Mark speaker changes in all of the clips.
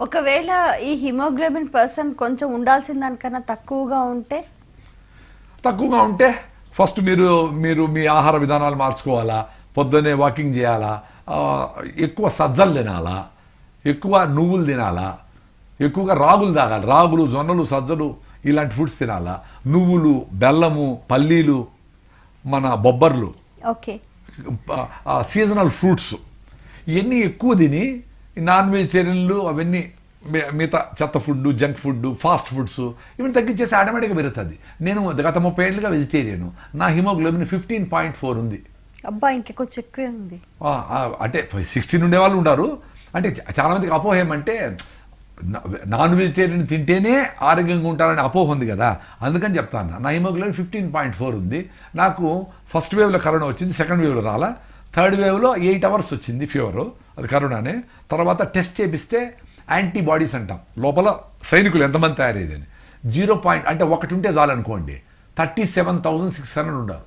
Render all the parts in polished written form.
Speaker 1: ఒకవేళ ఈ haemoglobin percent కొంచెం ఉండాల్సిన దానికన్నా తక్కువగా ఉంటే
Speaker 2: ఫస్ట్ మీరు మీ ఆహార విధానాలు మార్చుకోవాలా, పొద్దున్నే వాకింగ్ చేయాలా, ఎక్కువ సజ్జలు తినాలా, ఎక్కువ నువ్వులు తినాలా, ఎక్కువగా రాగులు తాగాలి, రాగులు జొన్నలు సజ్జలు ఇలాంటి ఫుడ్స్ తినాలా, నువ్వులు బెల్లము పల్లీలు మన బొబ్బర్లు, సీజనల్ ఫ్రూట్స్ ఇవన్నీ ఎక్కువ తిని నాన్ వెజిటేరియన్లు అవన్నీ మిగతా చెత్త food junk food fast foods ఇవన్నీ తగ్గించేసి ఆటోమేటిక్గా పెరుగుతుంది. నేను గత 30 ఏళ్ళుగా వెజిటేరియన్, నా హిమోగ్లోబిన్ 15.4 ఉంది.
Speaker 1: అబ్బా ఇంకొంచెం ఎక్కువే ఉంది.
Speaker 2: అంటే 16 ఉండే వాళ్ళు ఉన్నారు. అంటే చాలా మందికి అపోహ ఏమంటే నాన్ వెజిటేరియన్ తింటేనే ఆరోగ్యంగా ఉంటారని అపోహ ఉంది కదా, అందుకని చెప్తాను. నా హిమోగ్లోబిన్ 15.4 ఉంది. నాకు ఫస్ట్ వేవ్లో కరోనా వచ్చింది, సెకండ్ వేవ్లో రాలా, థర్డ్ వేవ్లో 8 hours వచ్చింది ఫీవరు, అది కరోనానే. తర్వాత టెస్ట్ చేపిస్తే యాంటీబాడీస్ అంటాం, లోపల సైనికులు ఎంతమంది తయారయ్యేదని 0. అంటే ఒకటి ఉంటే చాలనుకోండి 37,600 ఉన్నారు.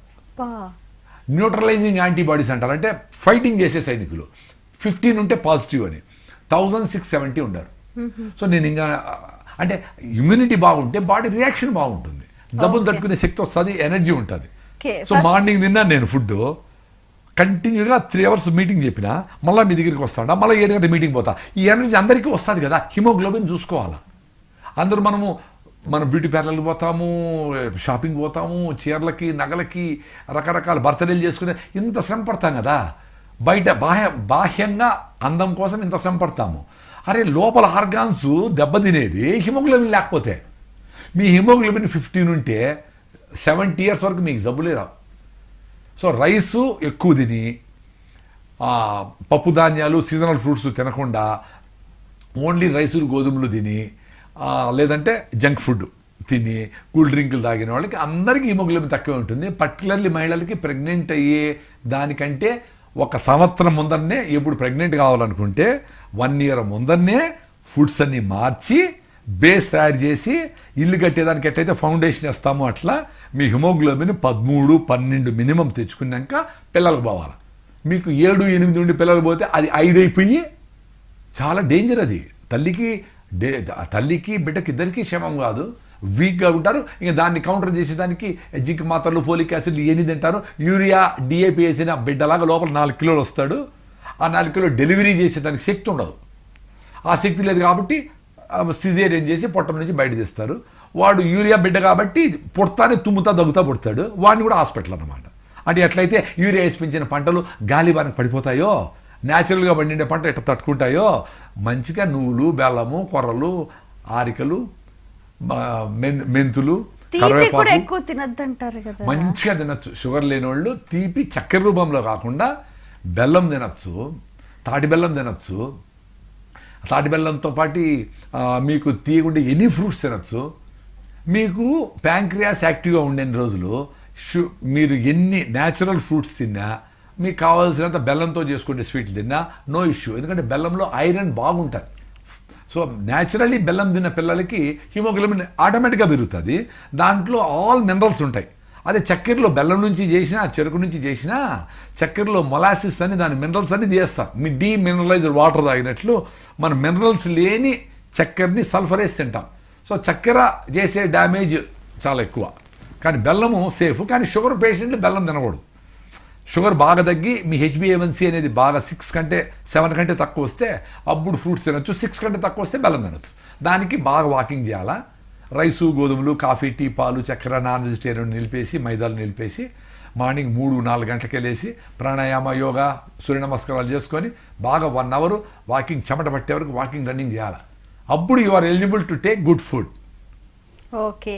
Speaker 2: న్యూట్రలైజింగ్ యాంటీబాడీస్ అంటారు, అంటే ఫైటింగ్ చేసే సైనికులు 15 ఉంటే పాజిటివ్ అని 1670 ఉంటారు. సో నేను ఇంకా అంటే ఇమ్యూనిటీ బాగుంటే బాడీ రియాక్షన్ బాగుంటుంది, జబ్బులు తట్టుకునే శక్తి వస్తుంది, ఎనర్జీ ఉంటుంది. సో మార్నింగ్ తిన్నాను నేను ఫుడ్, కంటిన్యూగా 3 hours మీటింగ్ చెప్పినా మళ్ళీ మీ దగ్గరికి వస్తాడా, మళ్ళీ 7 గంటల మీటింగ్ పోతా. ఈ ఎనర్జీ అందరికీ వస్తుంది కదా, హిమోగ్లోబిన్ చూసుకోవాలా. అందరూ మనం బ్యూటీ పార్లర్కి పోతాము, షాపింగ్ పోతాము, చీరలకి నగలకి రకరకాల బర్త్డేలు చేసుకునే ఇంత శ్రమ పడతాం కదా, బయట బాహ్యంగా అందం కోసం ఇంత శ్రమ పడతాము. అరే లోపల ఆర్గాన్స్ దెబ్బతినేది హిమోగ్లోబిన్ లేకపోతే. మీ హిమోగ్లోబిన్ 15 ఉంటే 70 years వరకు మీకు జబ్బులే రావు. సో రైసు ఎక్కువ తిని, పప్పు ధాన్యాలు సీజనల్ ఫ్రూట్స్ తినకుండా ఓన్లీ రైసులు గోధుమలు తిని, లేదంటే జంక్ ఫుడ్ తిని కూల్ డ్రింకులు తాగిన వాళ్ళకి అందరికీ హిమోగ్లోబిన్ తక్కువ ఉంటుంది. పర్టికులర్లీ మహిళలకి ప్రెగ్నెంట్ అయ్యే దానికంటే 1 సంవత్సరం ముందరనే, ఎప్పుడు ప్రెగ్నెంట్ కావాలనుకుంటే 1 year ముందరనే ఫుడ్స్ అన్ని మార్చి బేస్ తయారు చేసి ఇల్లు కట్టేదానికి ఎట్లయితే ఫౌండేషన్ వేస్తామో అట్లా మీ హిమోగ్లోబిన్ 13, 12 మినిమం తెచ్చుకున్నాక పిల్లలకు పోవాలి. మీకు 7, 8 ఉండి పిల్లలు పోతే అది 5 అయిపోయి చాలా డేంజర్. అది తల్లికి బిడ్డకి ఇద్దరికీ క్షేమం కాదు, వీక్గా ఉంటారు. ఇంకా దాన్ని కౌంటర్ చేసేదానికి జింక్ మాత్రలు ఫోలిక్ యాసిడ్ ఎన్ని తింటారు, యూరియా డిఏపి వేసిన బిడ్డలాగా లోపల 4 kilos వస్తాడు. ఆ 4 kilos డెలివరీ చేసేదానికి శక్తి ఉండదు. ఆ శక్తి లేదు కాబట్టి సిజేరియన్ చేసి పొట్ట నుంచి బయట తీస్తారు. వాడు యూరియా బిడ్డ కాబట్టి పుడతానే తుమ్ముతా దగ్గుతా పుడతాడు, వాడిని కూడా హాస్పిటల్ అన్నమాట. అంటే ఎట్లయితే యూరియా వేసి పెంచిన పంటలు గాలి వారికి పడిపోతాయో, న్యాచురల్గా పండిండే పంట ఎట్లా తట్టుకుంటాయో, మంచిగా నువ్వులు బెల్లము కొర్రలు ఆరికలు మెంతులు
Speaker 1: కరివేపాకు
Speaker 2: మంచిగా తినచ్చు. షుగర్ లేని వాళ్ళు తీపి చక్కెర రూపంలో కాకుండా బెల్లం తినచ్చు, తాటి బెల్లం తినచ్చు. తాటి బెల్లంతో పాటు మీకు తీయకుండా ఎనీ ఫ్రూట్స్ తినచ్చు. మీకు ప్యాంక్రియాస్ యాక్టివ్గా ఉండే రోజులు మీరు ఎన్ని న్యాచురల్ ఫ్రూట్స్ తిన్నా, మీకు కావాల్సినంత బెల్లంతో చేసుకునే స్వీట్లు తిన్నా నో ఇష్యూ, ఎందుకంటే బెల్లంలో ఐరన్ బాగుంటుంది. సో న్యాచురల్లీ బెల్లం తిన్న పిల్లలకి హిమోగ్లోబిన్ ఆటోమేటిక్గా పెరుగుతుంది. దాంట్లో ఆల్ మినరల్స్ ఉంటాయి. అదే చక్కెరలో బెల్లం నుంచి చేసినా చెరుకు నుంచి చేసినా చక్కెరలో మొలాసిస్ అని దాని మినరల్స్ అన్ని తీస్తాం. మీ డీమినరలైజ్డ్ వాటర్ తాగినట్లు మన మినరల్స్ లేని చక్కెరని సల్ఫర్ వేసి తింటాం. సో చక్కెర చేసే డ్యామేజ్ చాలా ఎక్కువ, కానీ బెల్లము సేఫ్. కానీ షుగర్ పేషెంట్లు బెల్లం తినకూడదు. షుగర్ బాగా తగ్గి మీ HbA1c అనేది బాగా 6 కంటే 7 కంటే తక్కువ వస్తే అప్పుడు ఫ్రూట్స్ తినొచ్చు, 6 కంటే తక్కువ వస్తే బెల్లం తినొచ్చు. దానికి బాగా వాకింగ్ చేయాలా. రైసు గోధుమలు కాఫీ టీ పాలు చక్కెర నాన్ వెజిటేరియన్ నిలిపేసి మైదాలు నిలిపేసి మార్నింగ్ 3-4 గంటలకే లేసి ప్రాణాయామ యోగా సూర్య నమస్కారాలు చేసుకొని బాగా 1 hour వాకింగ్, చెమట పట్టే వరకు వాకింగ్ రన్నింగ్ చేయాలి. అప్పుడు you are eligible to take good food.
Speaker 1: Okay.